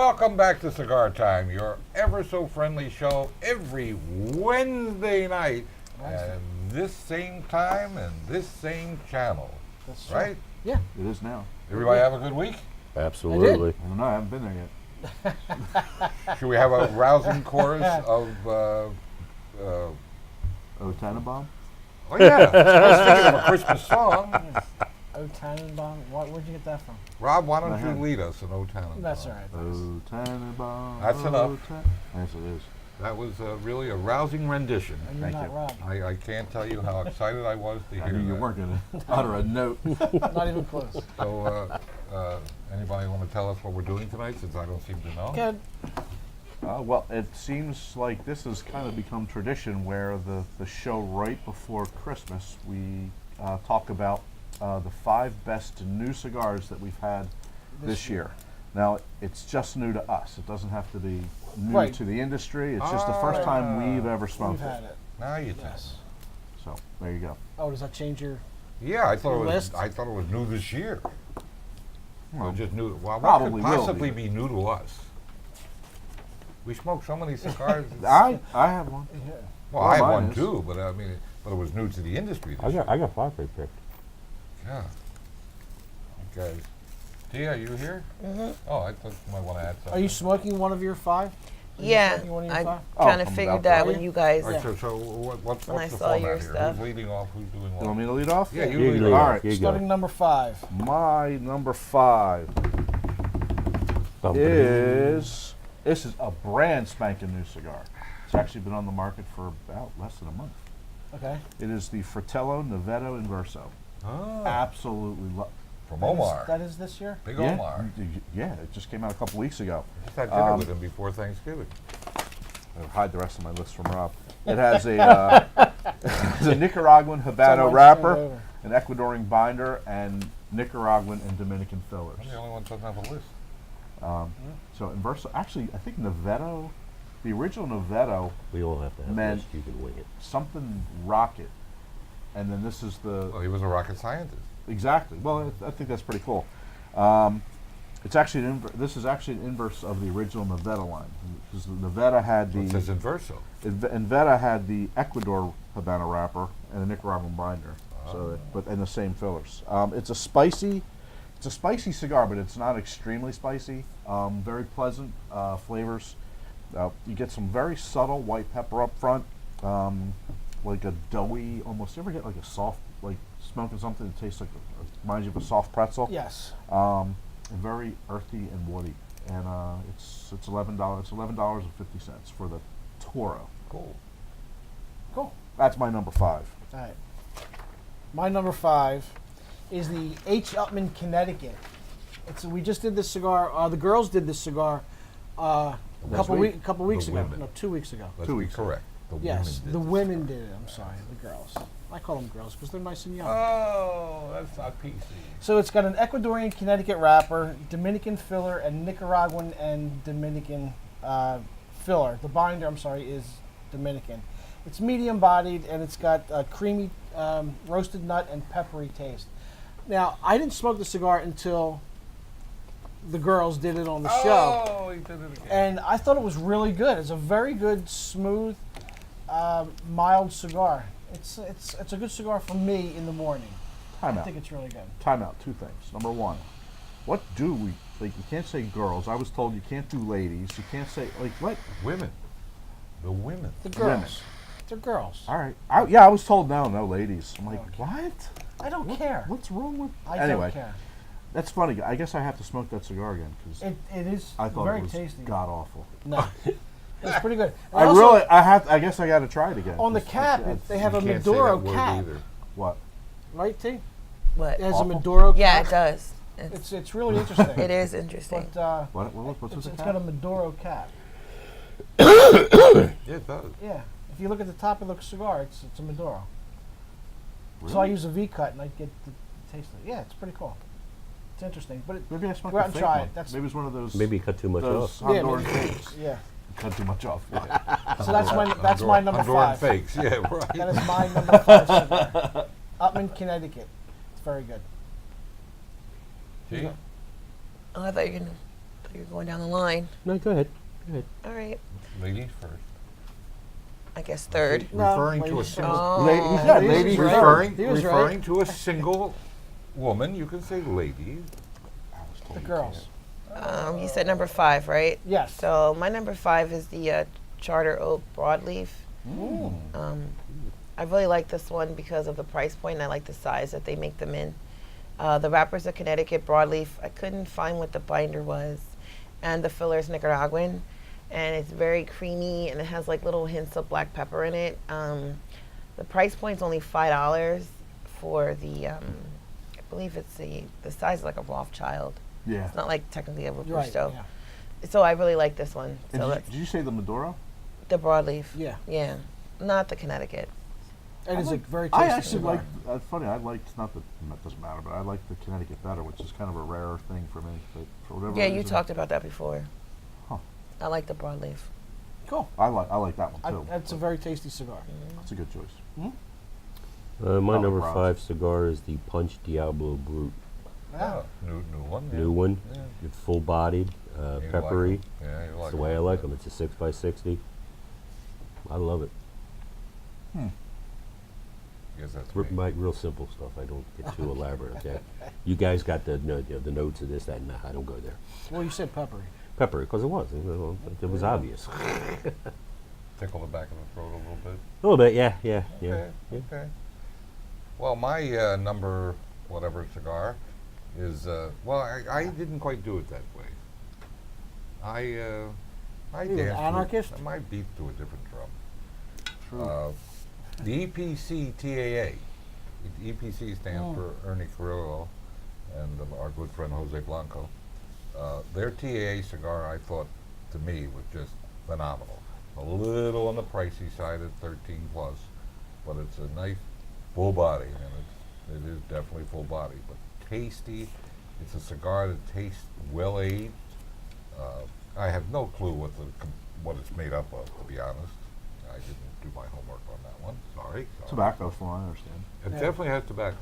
Welcome back to Cigar Time, your ever-so-friendly show every Wednesday night at this same time and this same channel. That's right? Yeah. It is now. Everybody have a good week? Absolutely. I don't know. I haven't been there yet. Should we have a rousing chorus of... Oh, Tannenbaum? Oh, yeah. I was thinking of a Christmas song. O Tannenbaum. Where'd you get that from? Rob, why don't you lead us in O Tannenbaum? That's all right. Oh, Tannenbaum. That's enough. Yes, it is. That was really a rousing rendition. And you're Thank not you. Rob. I can't tell you how excited I was to hear I knew you that. weren't going to utter a note. Not even close. So, anybody want to tell us what we're doing tonight, since I don't seem to know? Good. Well, it seems like this has kind of become tradition where the show right before Christmas, we talk about the 5 best new cigars that we've had this year. Now, it's just new to us. It doesn't have to be new to the industry. It's just the first time we've ever smoked We've had it. Now you tell. Yes. So, there you go. Oh, does that change your... Yeah, I thought it was. List? I thought it was new this year. Well, Just new. Well, what probably could will possibly be. be new to us? We smoke so many cigars. I have one. Yeah. Well, Well, I have mine one is. too, but I mean, but it was new to the industry. This I year. got 5 right picked. Yeah. Okay. Tia, are you here? Mm-hmm. Oh, I thought you might want to add something. Are you smoking one of your 5? Yeah, You want to I use kind I'm of figured about that that. when you guys. All right, so what's When I the saw your format here? stuff. Who's leading off? Who's doing You what? want me to lead off? Yeah, you You lead lead off. All off. right. You go. Starting number 5. My number 5 is, this is a brand spanking new cigar. It's actually been on the market for about less than a month. Okay. It is the Fratello Novetto Inverso. Oh, Absolutely love. from Omar. That is this year? Big Yeah, Omar. yeah, it just came out a couple weeks ago. Just had dinner with him before Thanksgiving. I'll hide the rest of my list from Rob. It has a, it's a Nicaraguan Habano Someone wrapper, send over. an Ecuadorian binder, and Nicaraguan and Dominican fillers. I'm the only one that doesn't have a list. So Inverso, actually, I think Novetto, the original Novetto, We all have to have Man. this. You can wing it. something rocket, and then this is the Well, he was a rocket scientist. exactly. Well, I think that's pretty cool. It's actually this is actually an inverse of the original Novetto line, because the Novetto had So it says the Inverso. Invetta had the Ecuador Habano wrapper and a Nicaraguan binder, and the same fillers. It's a spicy cigar, but it's not extremely spicy. Very pleasant flavors. You get some very subtle white pepper up front, like a doughy, almost. You ever get like a soft, like smoking something that tastes like, reminds you of a soft pretzel? Yes. Very earthy and woody, and it's $11. It's $11.50 for the Toro. Cool. Cool. That's my number 5. All right. My number 5 is the H. Upman Connecticut. We just did this cigar. The girls did this cigar a couple weeks The ago. women. No, 2 weeks ago. Let's 2 be weeks. correct. The Yes, women did the this. women did it. I'm sorry, the girls. I call them girls because they're nice and young. Oh, that's not PC. So it's got an Ecuadorian Connecticut wrapper, Dominican filler, and Nicaraguan and Dominican filler. The binder, I'm sorry, is Dominican. It's medium bodied and it's got a creamy roasted nut and peppery taste. Now, I didn't smoke the cigar until the girls did it on the show. Oh, he did it again. And I thought it was really good. It's a very good, smooth, mild cigar. It's a good cigar for me in the morning. I Time out. think it's really good. Time out. 2 things. Number 1, what do we, like, you can't say girls. I was told you can't do ladies. You can't say, like, what? Women. The women. The girls. Women. They're girls. All right. I was told no ladies. I'm like, Okay. what? I don't care. What's wrong with? I anyway, don't care. that's funny. I guess I have to smoke that cigar again because It is I thought very it was tasty. god awful. No, it's pretty good. And I also, guess I got to try it again. on the 'cause cap, it's- they have a You can't say Maduro that word cap, either. what? right, T? What? It has Awful? a Maduro cap. Yeah, it does. It's really interesting. It is interesting. But What's with it's the got cap? a Maduro cap. Yeah, it does. Yeah. If you look at the top of the cigar, it's a Maduro. So I Really? use a V cut and I get the taste of it. Yeah, it's pretty cool. It's interesting, but Maybe I smoked Go out the and fake try one. it. That's- Maybe it's one of those. Maybe you cut too much those off. yeah, Honduran maybe- fakes. yeah. Cut too much off. Yeah. So that's my number Honduran 5. fakes. Yeah, right. That is my number 5 cigar. Upman, Connecticut. It's very good. Gee, Oh, I thought you were gonna. You're going down the line. No, go ahead. Go ahead. All right. Ladies first. I guess third. No, Referring to a ladies single. Oh. He said Ladies ladies first. first. He was right. Referring to a single woman, you can say ladies. The girls. You said number 5, right? Yes. So my number 5 is the Charter Oak Broadleaf. I really like this one because of the price point, and I like the size that they make them in. The wrapper's a Connecticut Broadleaf. I couldn't find what the binder was, and the filler's Nicaraguan, and it's very creamy, and it has like little hints of black pepper in it. The price point's only $5 for the, I believe it's the size of like a Rothschild. Yeah. It's not like technically a Right. Robusto. Yeah. So I really like this one. And So did, that's did you say the Maduro? the broadleaf. Yeah. Yeah. Not the Connecticut. It is a very tasty I actually cigar. like. Funny, I liked not that it doesn't matter, but I like the Connecticut better, which is kind of a rarer thing for me. But for whatever Yeah, reason, you talked about that before. Huh. I like the broadleaf. Cool. I like that one too. That's a very tasty cigar. That's a good choice. My Probably number bronze. 5 cigar is the Punch Diablo Brute. Ah. New one. Yeah. New one. Yeah. It's full-bodied, You like peppery. 'em. Yeah, you like That's the way I like them. It's a 6x60. I love it. Guess that's R- me. my real simple stuff. I don't get too elaborate. Okay. You guys got the notes of this, that, and that. I don't go there. Well, you said peppery. Pepper, because it was. It was obvious. Tickle the back of the throat a little bit. A little bit, yeah. Okay. Okay. Well, my number whatever cigar is well, I didn't quite do it that way. I You an danced. anarchist? My beat to a different drum. True. The EPC TAA. EPC stands for Ernie Carrillo and our good friend Jose Blanco. Their TAA cigar, I thought, to me, was just phenomenal. A little on the pricey side at 13 plus, but it's a nice full body, and it is definitely full body, but tasty. It's a cigar that tastes well aged. I have no clue what it's made up of, to be honest. I didn't do my homework on that one. Sorry. Tobacco, from what I understand. It definitely has tobacco.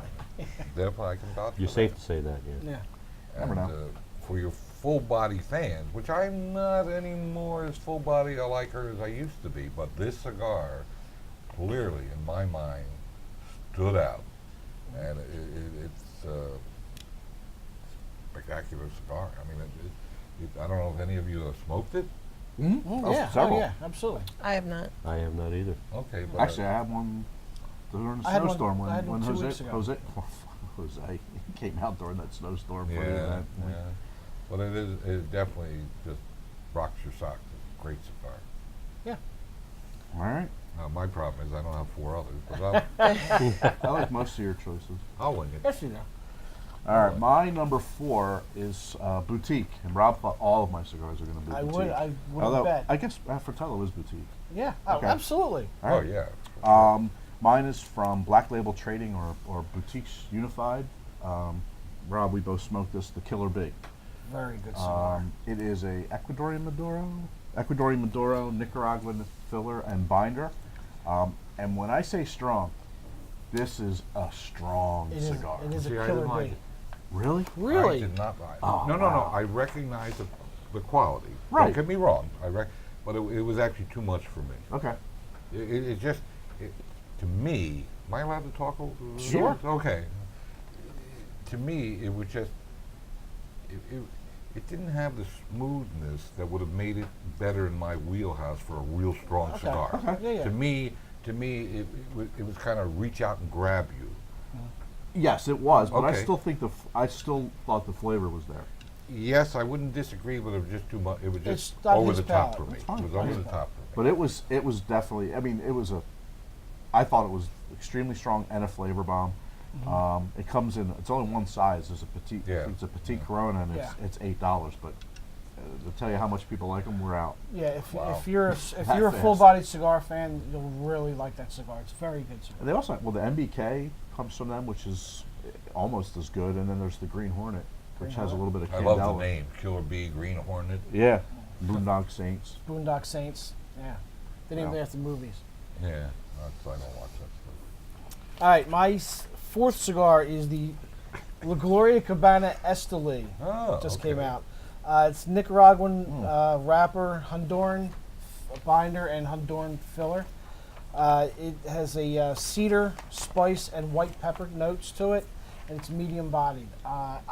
Definitely, I can vouch You're for safe that. to say that, yeah. Yeah. Never And know. for your full body fans, which I'm not anymore as full body a liker as I used to be, but this cigar clearly, in my mind, stood out. And it's a spectacular cigar. I mean, I don't know if any of you have smoked it. Mm, Oh, yeah. several. Oh, yeah. Absolutely. I have not. I have not either. Okay, but Actually, I had one during the I had one- snowstorm I had when one 2 weeks Jose ago. Jose came out during that snowstorm for the yeah, event. yeah. But it definitely just rocks your socks. It's a great cigar. All right. My problem is I don't have 4 others, but I like most of your choices. I'll wing it. Yes, you do. All right, my number 4 is boutique, and Rob thought all of my cigars are going to be I boutique. would Although bet. I guess Fratello is boutique. Yeah. Oh, Okay. absolutely. All Oh right. yeah. Mine is from Black Label Trading or Boutiques Unified. Rob, we both smoked this, the Killer Bee. Very good cigar. It is a Ecuadorian Maduro, Nicaraguan filler and binder. And when I say strong, this is a strong It is- cigar. it is a See, I killer didn't like bee. it. Really? I Really? did not. Oh, no. wow. I recognize the quality. Right. Don't get me wrong. But it was actually too much for me. Okay. It just, to me, am I allowed to talk? Sure. Okay. To me, it was just, it didn't have the smoothness that would have made it better in my wheelhouse for a real strong Okay. cigar. Okay. Yeah, yeah. To me, it was kind of reach out and grab you. Yes, it was, but I Okay. still think I still thought the flavor was there. Yes, I wouldn't disagree, but it was just too much. It was It's just not over his the top palate. for me. That's fine. It was Not over his the top for me. But it was definitely. I mean, I thought it was extremely strong and a flavor bomb. It comes in. It's only one size. It's a petite. Yeah. It's a petite Corona, and Yeah. it's $8. But to tell you how much people like them, we're out. Yeah, if, Wow. if you're a, That you're a fast. full-bodied cigar fan, you'll really like that cigar. It's a very good cigar. And they also the MBK comes from them, which is almost as good. And then there's the Green Hornet, which Green has a little bit of I Candela. love the name, Killer Bee, Green Hornet. Yeah, Boondock Saints. Boondock Saints. Yeah, they named Yeah. it after movies. Yeah, I don't watch that stuff. All right, my fourth cigar is the La Gloria Cabana Esteli. Oh, Just okay. came out. It's Nicaraguan wrapper, Honduran binder, and Honduran filler. It has a cedar, spice, and white pepper notes to it, and it's medium bodied. Scott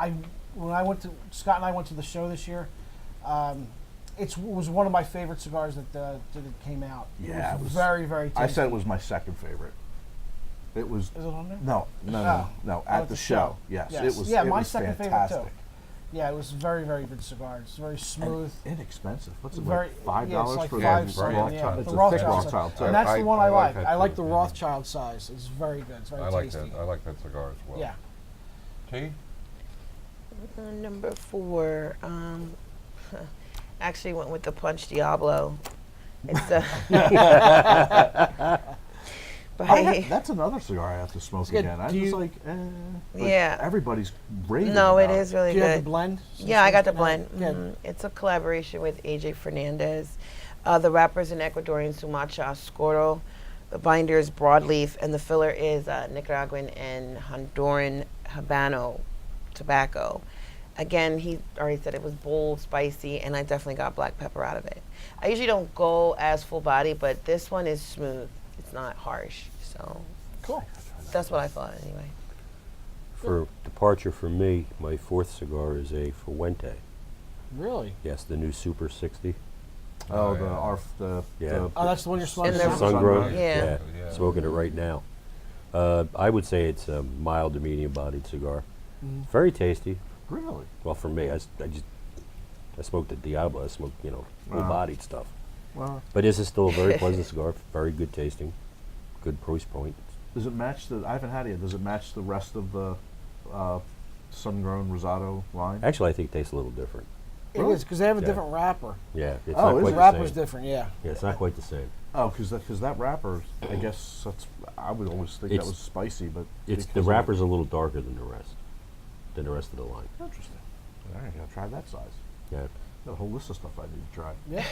and I went to the show this year. It was one of my favorite cigars that came out. Yeah, it was very, very tasty. I said it was my second favorite. It was. Is it on there? No. At the show. Yes, it was. Yeah, it my was second fantastic. favorite too. Yeah, it was a very, very good cigar. It's very smooth. And inexpensive. What's it Very, like? $5 yeah, it's like for five the something, Rothschild? yeah. It's The a thick Rothschild Rothschild size. too. And that's the one I like. that I like too, the yeah. Rothschild size. It's very good. It's very I like tasty. that. I like that cigar as well. Yeah. T? Number 4. Actually went with the Punch Diablo. It's That's another cigar I have to smoke good. again. I Do was you- like, but Yeah. everybody's raving No, it about is really Do you have the good. blend? Yeah, I got the No, blend. good. Mhm. It's a collaboration with AJ Fernandez. The wrapper's an Ecuadorian Sumacha Oscuro. The binder is broadleaf, and the filler is Nicaraguan and Honduran Habano tobacco. Again, he already said it was bold, spicy, and I definitely got black pepper out of it. I usually don't go as full body, but this one is smooth. It's not harsh, so Cool. that's what I thought anyway. For departure for me, my 4th cigar is a Fuente. Really? Yes, the new Super 60. Oh, yeah. Yeah. Oh, that's the one you're smoking. In now? the Sun-grown. Yeah. Yeah. Smoking it right now. I would say it's a mild to medium-bodied cigar. Mhm. Very tasty. Really? Well, for me, I smoked the Diablo. I smoked, full-bodied stuff. Well, But this is still a very pleasant cigar. Very good tasting. Good price point. does it match the? I haven't had it yet. Does it match the rest of the sun-grown Rosado line? Actually, I think it tastes a little different. It Really? is because they have a Yeah. different wrapper. Yeah, it's Oh, not is quite The it? the wrapper's same. different. Yeah. Yeah, it's not quite the same. Oh, because that wrapper, I guess that's. I would always think that It's- was spicy, but It's the because of wrapper's a little darker than the rest of the line. Interesting. All right, I'll try that size. Yeah. Got a whole list of stuff I need to try. Yeah.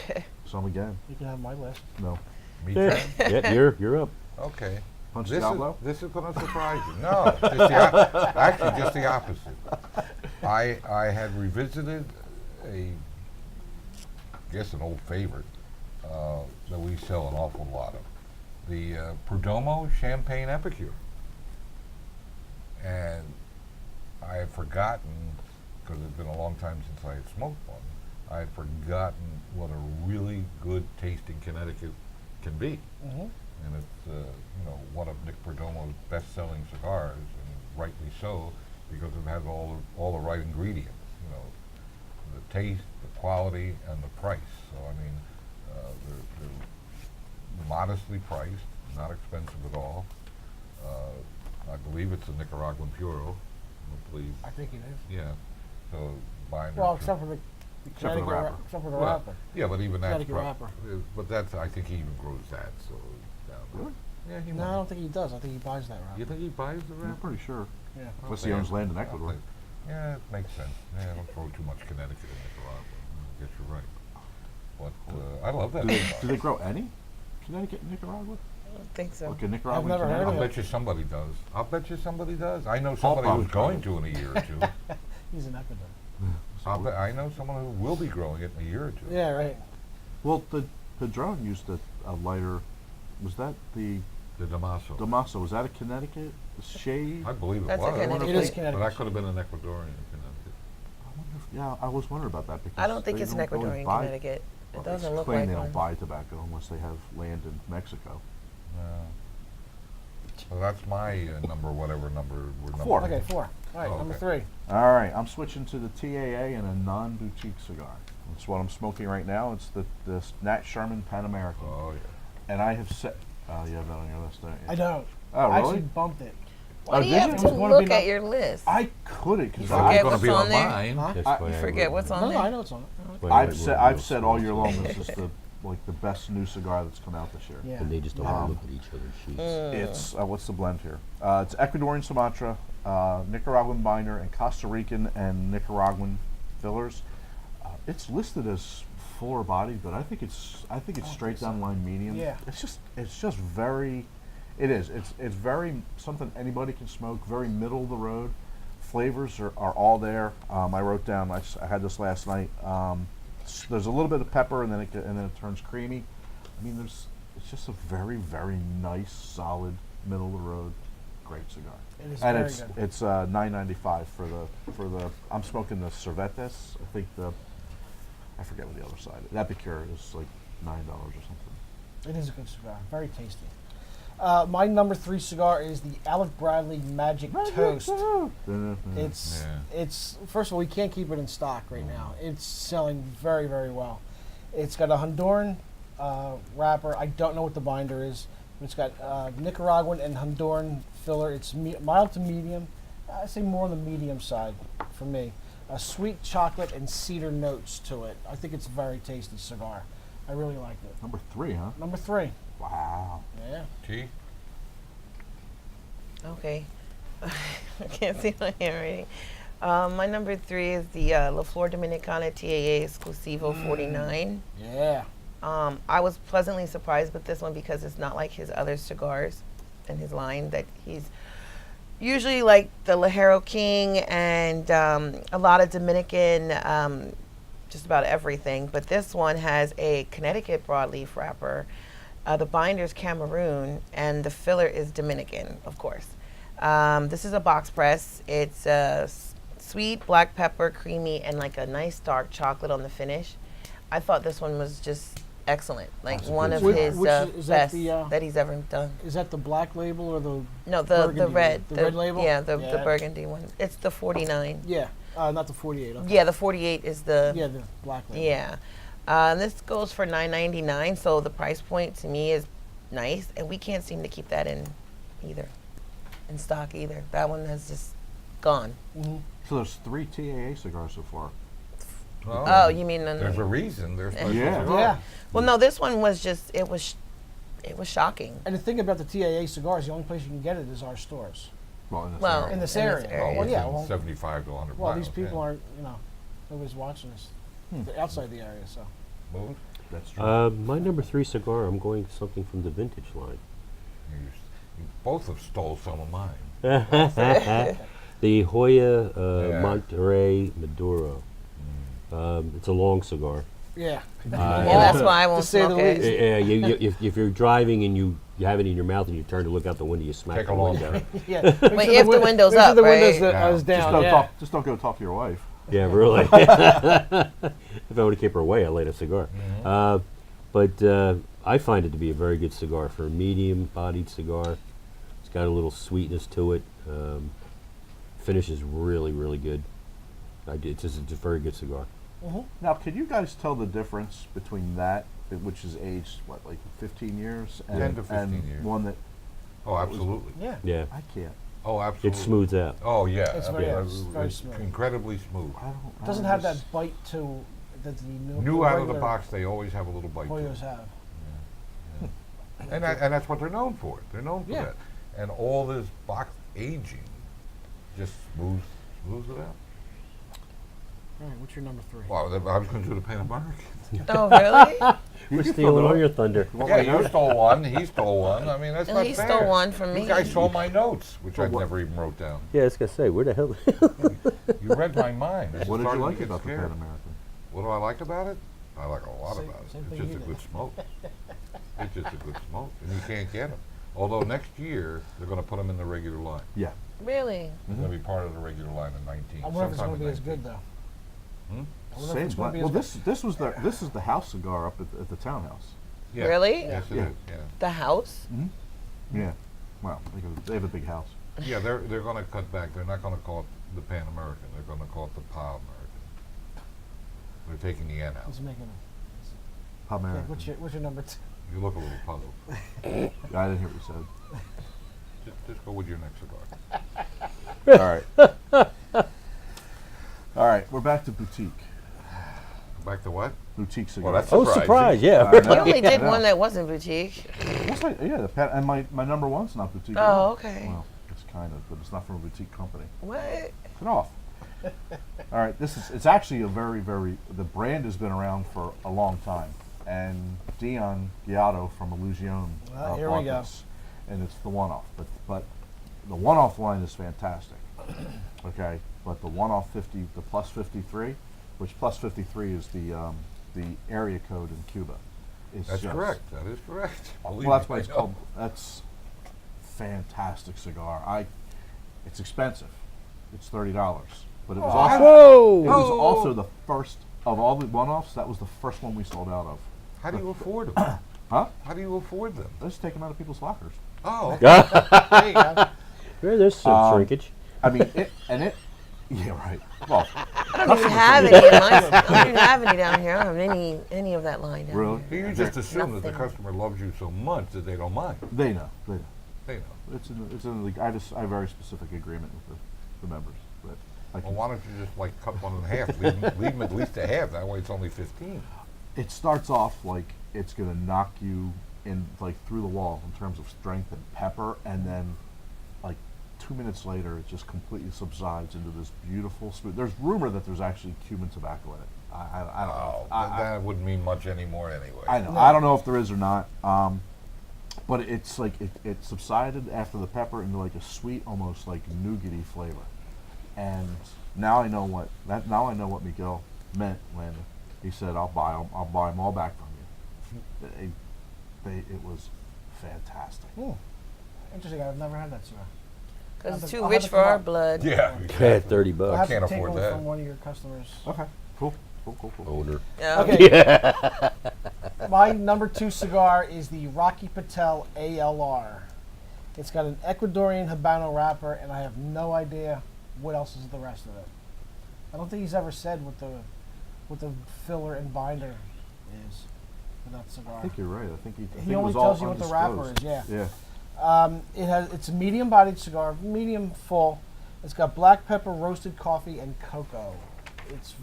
Some again. You can have my list. No. Me too? Yeah, you're up. Okay. Punch This Diablo? is going to surprise you. No, actually, just the opposite. I had revisited I guess an old favorite that we sell an awful lot of, the Perdomo Champagne Epicure. And I had forgotten, because it's been a long time since I had smoked one, I had forgotten what a really good tasting Connecticut can be. Mm-hmm. And it's one of Nick Perdomo's best-selling cigars, and rightly so, because it has all the right ingredients. The taste, the quality, and the price. So I mean, they're modestly priced, not expensive at all. I believe it's a Nicaraguan Puro. I believe, I think it is. yeah. So binder. Well, except for the for the Connecticut wrapper. Except for the Well, wrapper. yeah, but even that's Connecticut wrapper. but that's, I think he even grows that. So down there. Really? Yeah, he No, I might. don't think he does. I think he buys that wrapper. You think he buys the I'm wrapper? pretty sure. Yeah. Unless he owns land in Ecuador. Yeah, it makes sense. Yeah, don't throw too much Connecticut in Nicaragua. I guess you're right. But I love that. Do they grow any Connecticut in Nicaragua? I don't think so. Like a Nicaraguan never heard I'll of Connecticut? bet you somebody does. I'll bet you somebody does. I know somebody probably who's going try to in a year or two. He's in Ecuador. I know someone who will be growing it in a year or two. Yeah, right. Well, the Padron used a lighter. Was that the The Damaso. Damaso? Was that a Connecticut shade? I believe it That's a was. Connecticut. It is But Connecticut. that could have been an Ecuadorian Connecticut. I wonder if, yeah, I was wondering about that because I don't think they it's an don't really Ecuadorian buy- Connecticut. well, It doesn't they look claim like they one. don't buy tobacco unless they have land in Mexico. So that's my whatever number we're number. Four. Okay, 4. All right, Oh, number okay. 3. All right, I'm switching to the TAA and a non-boutique cigar. That's what I'm smoking right now. It's the Nat Sherman Pan American, Oh yeah. and I have set. You have that on your list, don't you? I don't. Oh, I really? actually bumped it. Why do you did have you? to It was gonna be look at no- your list? I couldn't because You Well, forget it's gonna what's be on on there? mine. Huh? That's I- why You I forget wrote what's it. on No, there? I know it's on it. That's why I I've wrote said it I've real said small all year long so this is the best new cigar that's come out this year. Yeah. And they just don't Um, want to look at each other's sheets. It's what's the blend here? It's Ecuadorian Sumatra, Nicaraguan binder, and Costa Rican and Nicaraguan fillers. It's listed as fuller bodied, but I think it's straight down line medium. Yeah. It's just very. It is. It's very something anybody can smoke. Very middle of the road. flavors are all there. I wrote down. I had this last night. There's a little bit of pepper, and then it turns creamy. I mean, it's just a very, very nice, solid, middle of the road, great cigar. It is And very it's good. it's $9.95 for the. I'm smoking the Cervetes. I think I forget what the other side is. Epicure is like $9 or something. It is a good cigar. Very tasty. My number 3 cigar is the Alec Bradley Magic Toast. It's Yeah. it's first of all, we can't keep it in stock right now. It's selling very, very well. It's got a Honduran wrapper. I don't know what the binder is, but it's got Nicaraguan and Honduran filler. It's mild to medium. I say more on the medium side for me. Sweet chocolate and cedar notes to it. I think it's a very tasty cigar. I really like it. Number 3, huh? Number 3. Wow. Yeah. Tea? Okay. I can't see my handwriting. My number 3 is the La Flor Dominicana TAA Exclusivo 49. Yeah. I was pleasantly surprised with this one because it's not like his other cigars in his line that he's usually like the Lajero King and a lot of Dominican, just about everything. But this one has a Connecticut broadleaf wrapper. The binder's Cameroon and the filler is Dominican, of course. This is a box press. It's sweet, black pepper, creamy, and like a nice dark chocolate on the finish. I thought this one was just excellent. Like That's a one good of cigar. his Which is that best the, that he's ever done. Is that the black label or the? No, the Burgundy, red. the red label? Yeah, the Yeah. burgundy one. It's the 49. Yeah. Not the 48. Okay. Yeah, the 48 is the. Yeah, the black label. Yeah. This goes for $9.99, so the price point to me is nice, and we can't seem to keep that in stock either. That one has just gone. Mm-hmm. So there's 3 TAA cigars so far. Well, Oh, you mean there's a reason. There's special Yeah. cigars. Yeah. Well, no, this one was just it was shocking. And the thing about the TAA cigars, the only place you can get it is our stores. Well, in this Well, area. In this In this area. area. Well, yeah. within Well, 75 to 100 well, miles. these people yeah. aren't, nobody's watching us. They're outside the area, so. Moved? That's true. My number 3 cigar, I'm going something from the vintage line. You both have stole some of mine. The Hoya Yeah. Monterey Maduro. It's a long cigar. Yeah. Yeah, that's why I won't To say the smoke it. least. Yeah, if you're driving and you have it in your mouth and you turn to look out the window, you smack Take the a long window. Yeah. Wait, if the window's make sure up, the windows right? that is Yeah. down. Just don't go talk to your wife. Yeah, really. If I would have kept her away, I'd light a cigar. But I find it to be a very good cigar for a medium-bodied cigar. It's got a little sweetness to it. Finish is really, really good. It's a very good cigar. Now, can you guys tell the difference between that, which is aged, what, like 15 years? 10 to 15 and years. one that Oh, absolutely. Yeah. Yeah, I can't. Oh, absolutely. it smooths out. Oh, yeah. It's very- yeah, it's very smooth. Incredibly smooth. It doesn't have that bite to that the New out of the regular box, they always have a little bite to Hoyos it. have. And that's what they're known for. They're known for Yeah. that. And all this box aging just smooths it out. All right, what's your number 3? Wow, I was going to do the Pan American. Oh, really? We're stealing all your thunder. Yeah, you stole one. He stole one. I mean, that's And not he fair. stole one from me. You guys stole my notes, which I what? never even wrote down. Yeah, I was gonna say, where the hell? You read my mind. This is What did you starting to like get about the scared. Pan American? What do I like about it? I like a lot Same- about it. same It's thing just you a did. good smoke. It's just a good smoke, and you can't get them. Although next year they're going to put them in the regular line. Yeah. Really? They're going to be part of the regular line in 19. I wonder if it's sometime going to in be as 19. good though. Hmm? I wonder if Same it's going to be well, as this is the house cigar up at the townhouse. Yeah. Really? Yes, it Yeah. is. Yeah. The house? Yeah. Well, they have a big house. Yeah, they're going to cut back. They're not going to call it the Pan American. They're going to call it the Pa American. They're taking the N out. He's making Pa okay, American. what's your number 2? You look a little puzzled. I didn't hear what you said. Just go with your next cigar. All right. All right, we're back to boutique. Back to what? Boutique cigar. Well, that's Oh, surprising. surprise! Yeah. I know. You only did I know. one that wasn't boutique. Yes, yeah, and my number one's not boutique. at Oh, all. okay. Well, it's kind of, but it's not from a boutique company. What? Cut off. All right, it's actually a very, the brand has been around for a long time, and Dion Giotto from Illusion Here we bought go. this, and it's the one-off, but the one-off line is fantastic. Okay, but the one-off 50, the plus 53, which plus 53 is the area code in Cuba. Is That's just- correct. That is correct. Believe Well, that's me, why I it's know. called. That's fantastic cigar. It's expensive. It's $30, but it was also Whoa! it was Oh. also the first of all the one-offs. That was the first one we sold out of. How do you afford them? Huh? How do you afford them? Let's take them out of people's lockers. Oh, okay. There you go. There's some shrinkage. I mean, yeah, right. Well, I don't even have any in my. I don't even have any down here. I don't have any of that line down Really? here. You just assume that the Nothing. customer loves you so much that they don't mind. they know. They know. They know. It's in the. I have a very specific agreement with the members. But I Well, can, why don't you just like cut one in half? Leave them at least a half. That way it's only 15. it starts off like it's gonna knock you in like through the wall in terms of strength and pepper, and then like 2 minutes later it just completely subsides into this beautiful smooth. There's rumor that there's actually Cuban tobacco in it. I don't know. Oh, that wouldn't mean much anymore anyway. I know. No. I don't know if there is or not. But it's like it subsided after the pepper into like a sweet, almost like nougaty flavor. And now I know what Miguel meant when he said, "I'll buy them all back from you." It was fantastic. Hmm. Interesting. I've never had that cigar. Because it's I'll too have rich to for come our up. blood. Yeah. Yeah, exactly. $30. I'll have can't to take afford one that. from one of your customers. Okay, cool. Owner. Yeah. Okay. My number 2 cigar is the Rocky Patel ALR. It's got an Ecuadorian Habano wrapper, and I have no idea what else is the rest of it. I don't think he's ever said what the filler and binder is for that cigar. I think you're right. I think He it only was all tells you what the wrapper undisclosed. is. Yeah. It's a medium-bodied cigar, medium full. It's got black pepper, roasted coffee, and cocoa. It's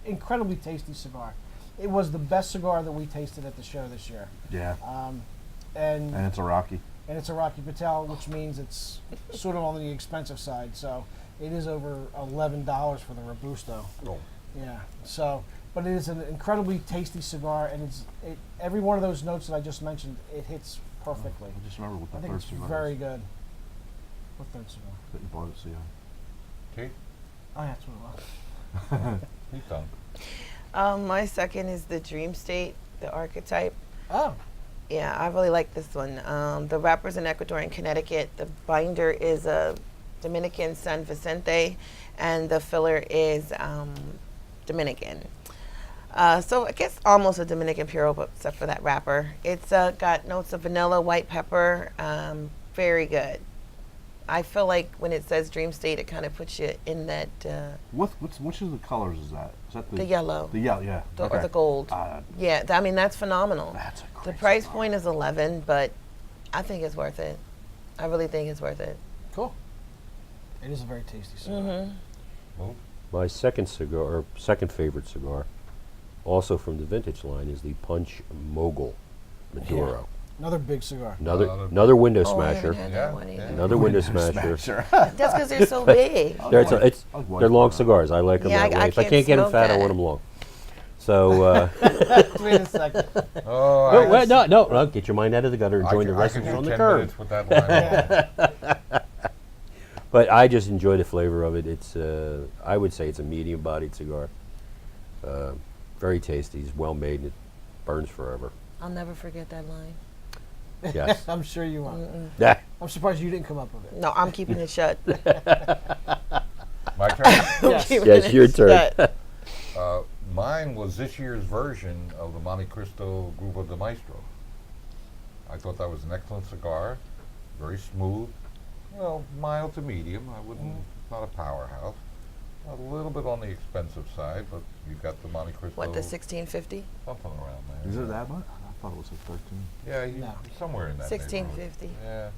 incredibly tasty cigar. It was the best cigar that we tasted at the show this year. Yeah. And And it's a Rocky. it's a Rocky Patel, which means it's sort of on the expensive side. So it is over $11 for the Robusto. Oh, Yeah. So, but it is an incredibly tasty cigar, and every one of those notes that I just mentioned, it hits perfectly. I just remember what I the think third it's cigar very was good. What third cigar? that you bought at CI. okay. Oh, yeah, that's what it was. He's done. My second is the Dream State, the archetype. Oh, Yeah, I really like this one. The wrapper's in Ecuador and Connecticut. The binder is a Dominican San Vicente, and the filler is Dominican. So I guess almost a Dominican Puro, but except for that wrapper. It's got notes of vanilla, white pepper, very good. I feel like when it says Dream State, it kind of puts you in that Which of the colors is that? Is that the yellow, The yellow, yeah. or the gold. Yeah, I mean that's phenomenal. That's a The great price cigar. point is 11, but I think it's worth it. I really think it's worth it. cool. It is a very tasty cigar. Mm-hmm. Well, My second cigar, or second favorite cigar, also from the vintage line, is the Punch Mogul Maduro. Another big cigar. Another window Oh, I haven't smasher. had Yeah, that one either. yeah. Another window smasher. That's because they're so big. They're, white- it's, I like white they're long cigar. cigars. I like them Yeah, that I way. If I can't can't get them smoke fat, I that. want them long. So, Wait a second. oh, no, wait, no, get your mind out of the gutter and I join could- the I rest could of us do on the 10 curb. minutes with that line. But I just enjoy the flavor of it. It's, I would say it's a medium-bodied cigar. Very tasty. It's well made and it burns forever. I'll never forget that line. Yes. I'm sure you are. Yeah. I'm surprised you didn't come up with it. No, I'm keeping it shut. My turn. Yes. Keeping Yes, it your turn. shut. Mine was this year's version of the Monte Cristo Grupo de Maestro. I thought that was an excellent cigar, very smooth, mild to medium. I wouldn't, not a powerhouse. A little bit on the expensive side, but you've got the Monte Cristo. What, the 1650? Something around there. Is it that much? I thought it was like 13. Yeah, No. somewhere in that neighborhood. 1650. Yeah,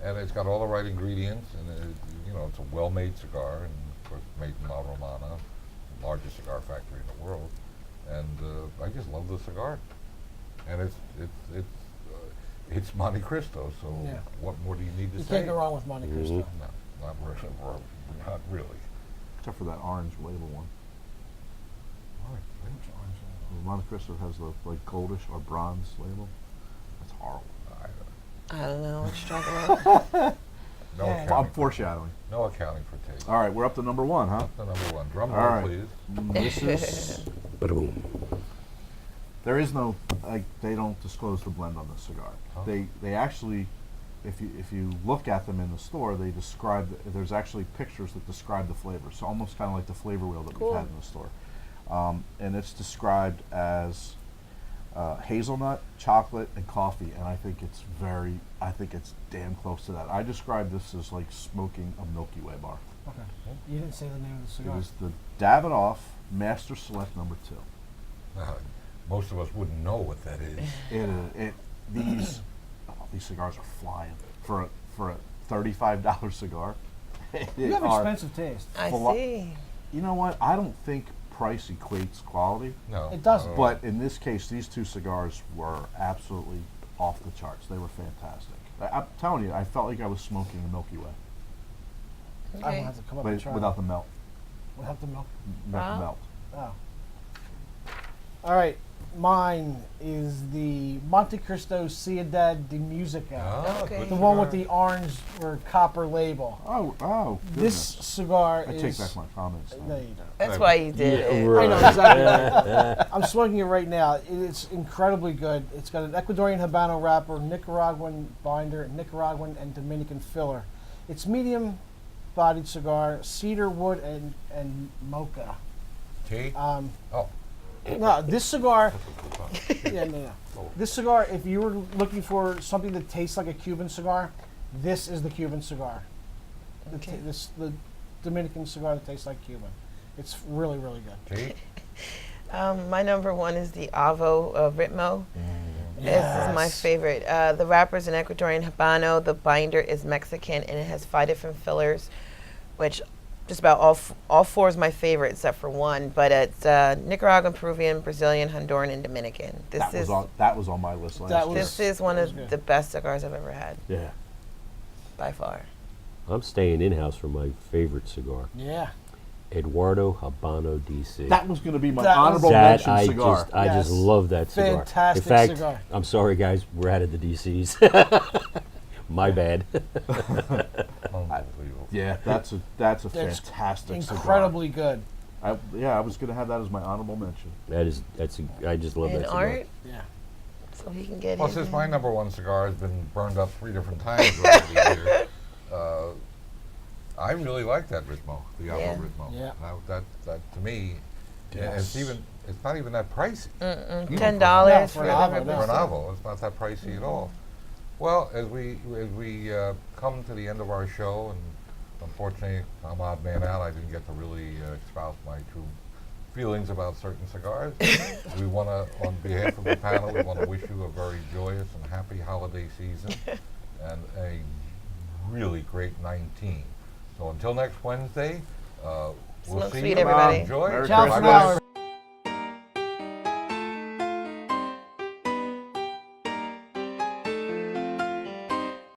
and it's got all the right ingredients, and it's a well-made cigar, and of course made in La Romana, the largest cigar factory in the world, and I just love the cigar, and it's Monte Cristo, so Yeah. what more do you need to You say? can't go wrong with Monte Cristo. No, not really. Not really. Except for that orange label one. Monte Cristo has the like goldish or bronze label. That's horrible. I don't know what you're talking about. No Yeah. offense. accounting. I'm foreshadowing. No accounting for taste. All right, we're up to number one, huh? The number one. Drum All roll, right. please. This is. Ba-da-boom. There is no, like, they don't disclose the blend on the cigar. Oh. They actually, if you look at them in the store, they describe. There's actually pictures that describe the flavor. So almost kind of like the flavor wheel that Cool. we've had in the store, and it's described as hazelnut, chocolate, and coffee. And I think it's damn close to that. I describe this as like smoking a Milky Way bar. Okay. You didn't say the name of the It cigar. is the Davidoff Master Select Number 2. Most of us wouldn't know what that is. These cigars are flying for a $35 cigar. You have expensive taste. I Full up. see. You know what? I don't think price equates quality, No. It doesn't. but in this case, these two cigars were absolutely off the charts. They were fantastic. I'm telling you, I felt like I was smoking a Milky Way, I Okay. will have to come up but and try. without the melt. Without the milk. Wow. Melt. Oh. All right. Mine is the Monte Cristo Ciudad de Musica. Ah, Okay. good The one with cigar. the orange or copper label. Oh, This goodness. cigar I is. take back my comments. No, you don't. That's why you did it. I know exactly. I'm smoking it right now. It's incredibly good. It's got an Ecuadorian Habano wrapper, Nicaraguan binder, Nicaraguan and Dominican filler. It's medium-bodied cigar, cedar wood and mocha. Tea? Um, Oh. no, this cigar. Yeah, no. This cigar. If you were looking for something that tastes like a Cuban cigar, this is the Cuban cigar. Okay. The Dominican cigar that tastes like Cuban. It's really, really good. Tea? My number one is the Avo Ritmo. This is my Yes. favorite. The wrapper is an Ecuadorian Habano. The binder is Mexican, and it has 5 different fillers, which just about all four is my favorite except for one. But it's Nicaraguan, Peruvian, Brazilian, Honduran, and Dominican. That was on my list last That year. was- This is one that was of good. the best cigars I've ever had, Yeah. by far. I'm staying in-house for my favorite cigar, Yeah. Eduardo Habano DC. That was going to be my That was- honorable That mention I cigar. just I just Yes. love that cigar. Fantastic In fact, cigar. I'm sorry guys, we're out of the DCs. My bad. Unbelievable. Yeah, that's a That's fantastic Incredibly good. cigar. I was going to have that as my honorable mention. I just love And that cigar. Art, Yeah. so he can get Well, his. since my number one cigar has been burned up 3 different times over the year, I really like that Ritmo, the Avo Yeah. Ritmo. Yeah. That to me, Yes. it's not even that pricey. $10 for for an the Avo, Ritmo. no. For an Avo, it's not that pricey at all. Well, as we come to the end of our show, and unfortunately I'm odd man out, I didn't get to really espouse my true feelings about certain cigars. We want to, on behalf of the panel, we want to wish you a very joyous and happy holiday season and a really great 19. So until next Wednesday, we'll Smoke see sweet, you. everybody. Enjoy. Merry Ciao for Christmas. now.